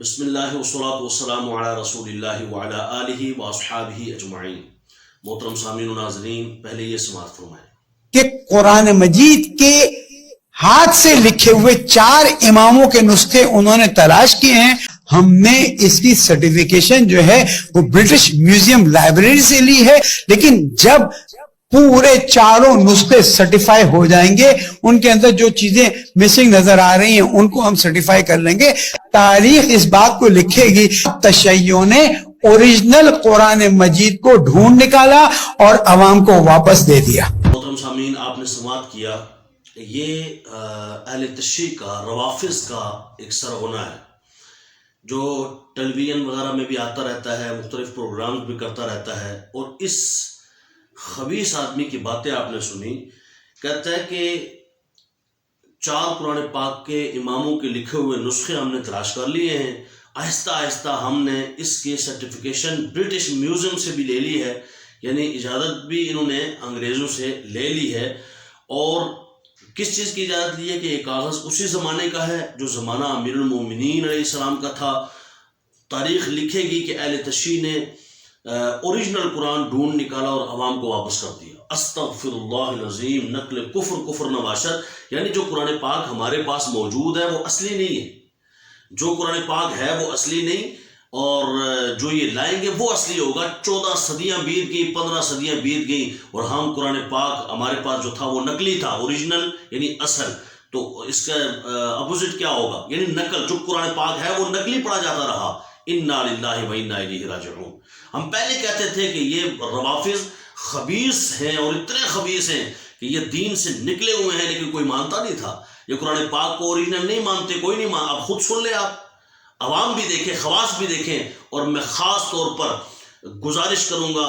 بسم اللہ والصلاة والسلام علی رسول اللہ وعلی آلہ واصحابہ اجمعین۔ محترم سامعین و ناظرین، پہلے یہ سماعت فرمائیں کہ قرآن مجید کے ہاتھ سے لکھے ہوئے 4 اماموں کے نسخے انہوں نے تلاش کیے ہیں۔ ہم نے اس کی سرٹیفیکیشن جو ہے وہ برٹش میوزیم لائبریری سے لی ہے، لیکن جب پورے 4 نسخے سرٹیفائی ہو جائیں گے، ان کے اندر جو چیزیں مسنگ نظر آ رہی ہیں ان کو ہم سرٹیفائی کر لیں گے۔ تاریخ اس بات کو لکھے گی تشیع نے اوریجنل قرآن مجید کو ڈھونڈ نکالا اور عوام کو واپس دے دیا۔ محترم سامعین، آپ نے سماعت کیا، یہ اہل تشیع کا، روافض کا ایک سرغنہ ہے جو ٹیلی ویژن وغیرہ میں بھی آتا رہتا ہے، مختلف پروگرامز بھی کرتا رہتا ہے، اور اس خبیث آدمی کی باتیں آپ نے سنی۔ کہتا ہے کہ 4 قرآن پاک کے اماموں کے لکھے ہوئے نسخے ہم نے تلاش کر لیے ہیں، آہستہ آہستہ ہم نے اس کی سرٹیفیکیشن برٹش میوزیم سے بھی لے لی ہے، یعنی اجازت بھی انہوں نے انگریزوں سے لے لی ہے۔ اور کس چیز کی اجازت لی ہے کہ یہ کاغذ اسی زمانے کا ہے جو زمانہ امیر المومنین علیہ السلام کا تھا۔ تاریخ لکھے گی کہ اہل تشیع نے اوریجنل قرآن ڈھونڈ نکالا اور عوام کو واپس کر دیا۔ استغفر اللہ العظیم، نقل کفر نواشر، یعنی جو قرآن پاک ہمارے پاس موجود ہے وہ اصلی نہیں ہے، جو قرآن پاک ہے وہ اصلی نہیں، اور جو یہ لائیں گے وہ اصلی ہوگا۔ 14 صدیاں بیت گئی، 15 صدیاں بیت گئی، اور ہم قرآن پاک ہمارے پاس جو تھا وہ نقلی تھا، اوریجنل یعنی اصل۔ تو اس کا اپوزٹ کیا ہوگا؟ یعنی نقل، جو قرآن پاک ہے وہ نقلی پڑھا جاتا رہا۔ انا للہ و انا الیہ راجعون۔ ہم پہلے کہتے تھے کہ یہ روافض خبیث ہیں، اور اتنے خبیث ہیں کہ یہ دین سے نکلے ہوئے ہیں، لیکن کوئی مانتا نہیں تھا۔ یہ قرآن پاک کو اوریجنل نہیں مانتے، کوئی نہیں مانتا۔ آپ خود سن لیں، آپ عوام بھی دیکھیں، خواص بھی دیکھیں۔ اور میں خاص طور پر گزارش کروں گا،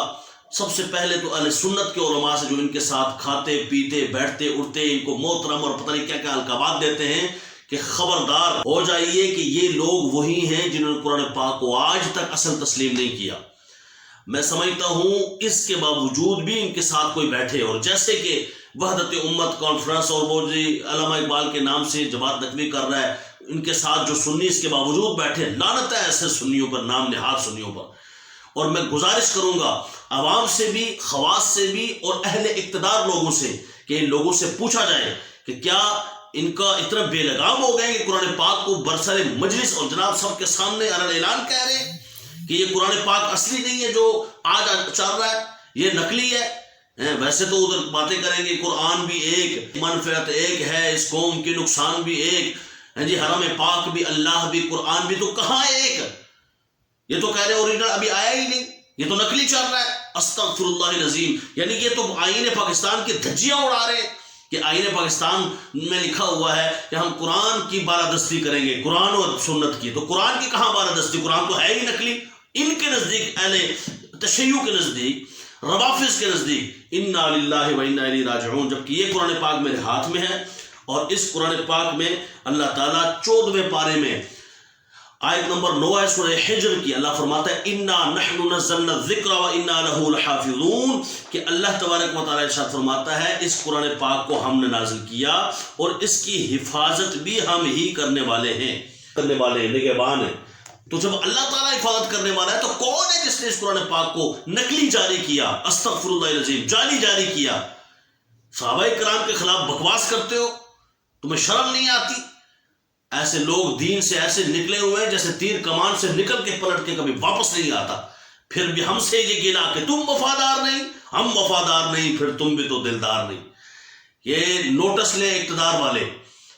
سب سے پہلے تو اہل سنت کے علماء سے، جو ان کے ساتھ کھاتے پیتے بیٹھتے اٹھتے، ان کو محترم اور پتہ نہیں کیا کیا القابات دیتے ہیں، کہ خبردار ہو جائیے کہ یہ لوگ وہی ہیں جنہوں نے قرآن پاک کو آج تک اصل تسلیم نہیں کیا۔ میں سمجھتا ہوں اس کے باوجود بھی ان کے ساتھ کوئی بیٹھے، اور جیسے کہ وحدت امت کانفرنس اور وہ جی علامہ اقبال کے نام سے جماعت نقوی کر رہا ہے، ان کے ساتھ جو سنی اس کے باوجود بیٹھے، لعنت ہے ایسے سنیوں پر، نام نہاد سنیوں پر۔ اور میں گزارش کروں گا عوام سے بھی، خواص سے بھی، اور اہل اقتدار لوگوں سے، کہ ان لوگوں سے پوچھا جائے کہ کیا ان کا اتنا بے لگام ہو گئے کہ قرآن پاک کو برسر مجلس اور جناب سب کے سامنے اعلان کہہ رہے ہیں کہ یہ قرآن پاک اصلی نہیں ہے جو آج چل رہا ہے، یہ نقلی ہے۔ ویسے تو ادھر باتیں کریں گے قرآن بھی ایک، منفعت ایک ہے، اس قوم کے نقصان بھی ایک، جی حرم پاک بھی، اللہ بھی، قرآن بھی، تو کہاں ایک؟ یہ تو کہہ رہے اوریجنل ابھی آیا ہی نہیں، یہ تو نقلی چل رہا ہے۔ استغفر اللہ العظیم، یعنی یہ تو آئین پاکستان کی دھجیاں اڑا رہے ہیں کہ آئین پاکستان میں لکھا ہوا ہے کہ ہم قرآن کی بالادستی کریں گے، قرآن اور سنت کی۔ تو قرآن کی کہاں بالادستی؟ قرآن تو ہے ہی نقلی۔ ان کے نزدیک، اہل تشیع کے نزدیک، روافض کے نزدیک، انا للہ و انا الیہ راجعون، جبکہ یہ قرآن پاک میرے ہاتھ میں ہے۔ اور اس قرآن پاک میں اللہ تعالیٰ 14ویں پارے میں آیت نمبر 9 ہے سورہ حجر کی، اللہ فرماتا ہے انا نحن نزلنا الذکر و انا لہ لحافظون، کہ اللہ تبارک و تعالیٰ ارشاد فرماتا ہے اس قرآن پاک کو ہم نے نازل کیا اور اس کی حفاظت بھی ہم ہی کرنے والے ہیں، نگہبان ہیں۔ تو جب اللہ تعالیٰ حفاظت کرنے والا ہے تو کون ہے جس نے اس قرآن پاک کو نقلی جاری کیا، استغفر اللہ العظیم، جعلی جاری کیا؟ صحابہ کرام کے خلاف بکواس کرتے ہو، تمہیں شرم نہیں آتی؟ ایسے لوگ دین سے ایسے نکلے ہوئے ہیں جیسے تیر کمان سے نکل کے پلٹ کے کبھی واپس نہیں آتا۔ پھر بھی ہم سے یہ گلا کہ تم وفادار نہیں، ہم وفادار نہیں، پھر تم بھی تو دلدار نہیں۔ یہ نوٹس لے اقتدار والے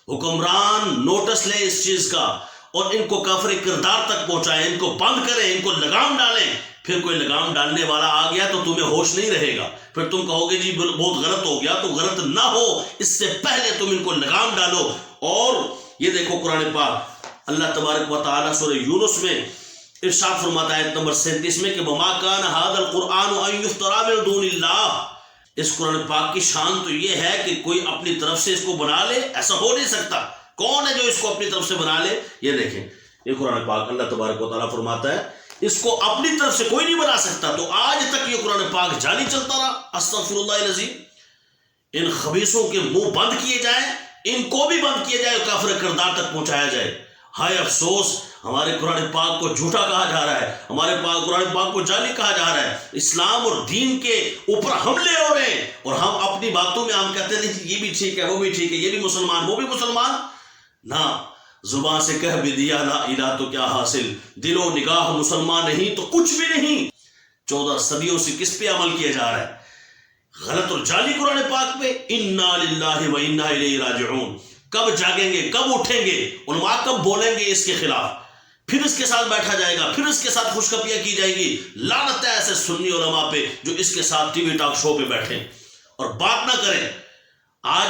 حکمران، نوٹس لے اس چیز کا، اور ان کو کافر کردار تک پہنچائیں، ان کو بند کریں، ان کو لگام ڈالیں۔ پھر کوئی لگام ڈالنے والا آ گیا تو تمہیں ہوش نہیں رہے گا، پھر تم کہو گے جی بہت غلط ہو گیا۔ تو غلط نہ ہو اس سے پہلے تم ان کو لگام ڈالو۔ اور یہ دیکھو قرآن پاک، اللہ تبارک و تعالیٰ سورہ یونس میں ارشاد فرماتا ہے آیت نمبر 37 میں کہ وما کان ھذا القرآن ان یفترى من دون اللہ۔ اس قرآن پاک کی شان تو یہ ہے کہ کوئی اپنی طرف سے اس کو بنا لے، ایسا ہو نہیں سکتا۔ کون ہے جو اس کو اپنی طرف سے بنا لے؟ یہ دیکھیں، یہ قرآن پاک اللہ تبارک و تعالیٰ فرماتا ہے اس کو اپنی طرف سے کوئی نہیں بنا سکتا۔ تو آج تک یہ قرآن پاک جاری چلتا رہا۔ استغفر اللہ العظیم۔ ان خبیثوں کے منہ بند کیے جائیں، ان کو بھی بند کیا جائے، کافر کردار تک پہنچایا جائے۔ ہائے افسوس، ہمارے قرآن پاک کو جھوٹا کہا جا رہا ہے، ہمارے قرآن پاک کو جعلی کہا جا رہا ہے، اسلام اور دین کے اوپر حملے ہو رہے ہیں، اور ہم اپنی باتوں میں ہم کہتے ہیں یہ بھی ٹھیک ہے، وہ بھی ٹھیک ہے، یہ بھی مسلمان، وہ بھی مسلمان. نہ، زبان سے کہہ بھی دیا لا الہ تو کیا حاصل، دل و نگاہ مسلمان نہیں تو کچھ بھی نہیں. 14 صدیوں سے کس پہ عمل کیا جا رہا ہے؟ غلط اور جعلی قرآن پاک پہ. انا للہ و انا الیہ راجعون. کب جاگیں گے، کب اٹھیں گے، علماء کب بولیں گے اس کے خلاف، پھر اس کے ساتھ بیٹھا جائے گا، پھر اس کے ساتھ خوشخبریاں کی جائیں گی. لعنت ہے ایسے سنی علماء پہ جو اس کے ساتھ ٹی وی ٹاک شو پہ بیٹھیں اور بات نہ کریں. آج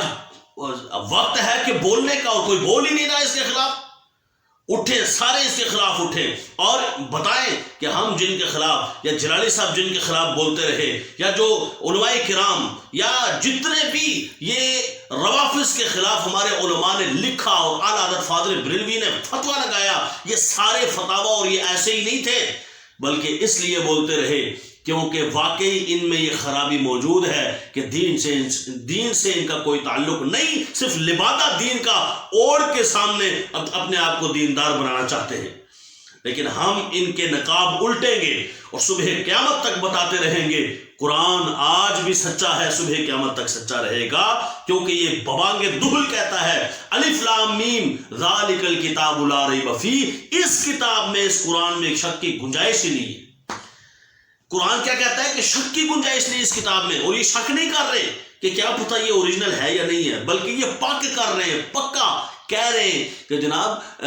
وقت ہے کہ بولنے کا، اور کوئی بول ہی نہیں رہا اس کے خلاف. اٹھیں، سارے اس کے خلاف اٹھیں اور بتائیں کہ ہم جن کے خلاف، یا جلالی صاحب جن کے خلاف بولتے رہے، یا جو علماء کرام یا جتنے بھی یہ روافظ کے خلاف ہمارے علماء نے لکھا اور اعلیٰ حضرت فاضل بریلوی نے فتویٰ لگایا، یہ سارے فتاویٰ اور یہ ایسے ہی نہیں تھے، بلکہ اس لیے بولتے رہے کیونکہ واقعی ان میں یہ خرابی موجود ہے کہ دین سے ان کا کوئی تعلق نہیں، صرف لبادہ دین کا اوڑھ کے سامنے اپنے آپ کو دیندار بنانا چاہتے ہیں. لیکن ہم ان کے نقاب الٹیں گے اور صبح قیامت تک بتاتے رہیں گے قرآن آج بھی سچا ہے، صبح قیامت تک سچا رہے گا، کیونکہ یہ ببانگ دہل کہتا ہے الف لام میم ذالک الکتاب لا ریب فیہ. اس کتاب میں، اس قرآن میں شک کی گنجائش ہی نہیں ہے. قرآن کیا کہتا ہے کہ شک کی گنجائش نہیں اس کتاب میں، اور یہ شک نہیں کر رہے کہ کیا پتہ یہ اوریجنل ہے یا نہیں ہے، بلکہ یہ پک کر رہے ہیں، پکا کہہ رہے ہیں کہ جناب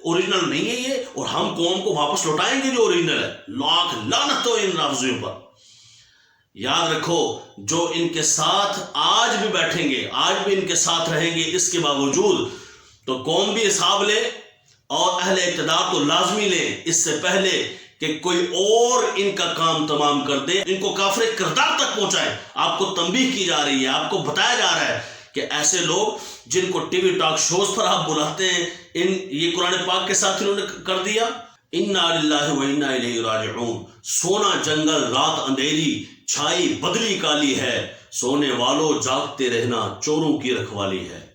اوریجنل نہیں ہے یہ، اور ہم قوم کو واپس لوٹائیں گے جو اوریجنل ہے. لاکھ لعنت ہو ان لفظوں پر. یاد رکھو، جو ان کے ساتھ آج بھی بیٹھیں گے، آج بھی ان کے ساتھ رہیں گے، اس کے باوجود تو قوم بھی حساب لے اور اہل اقتدار تو لازمی لیں، اس سے پہلے کہ کوئی اور ان کا کام تمام کر دے، ان کو کافر کردار تک پہنچائے. آپ کو تنبیہ کی جا رہی ہے، آپ کو بتایا جا رہا ہے کہ ایسے لوگ جن کو ٹی وی ٹاک شوز پر آپ بلاتے ہیں، یہ قرآن پاک کے ساتھ انہوں نے کر دیا. انا للہ و انا الیہ راجعون. سونا جنگل رات اندھیری، چھائی بدلی کالی ہے، سونے والوں جاگتے رہنا چوروں کی رکھوالی ہے.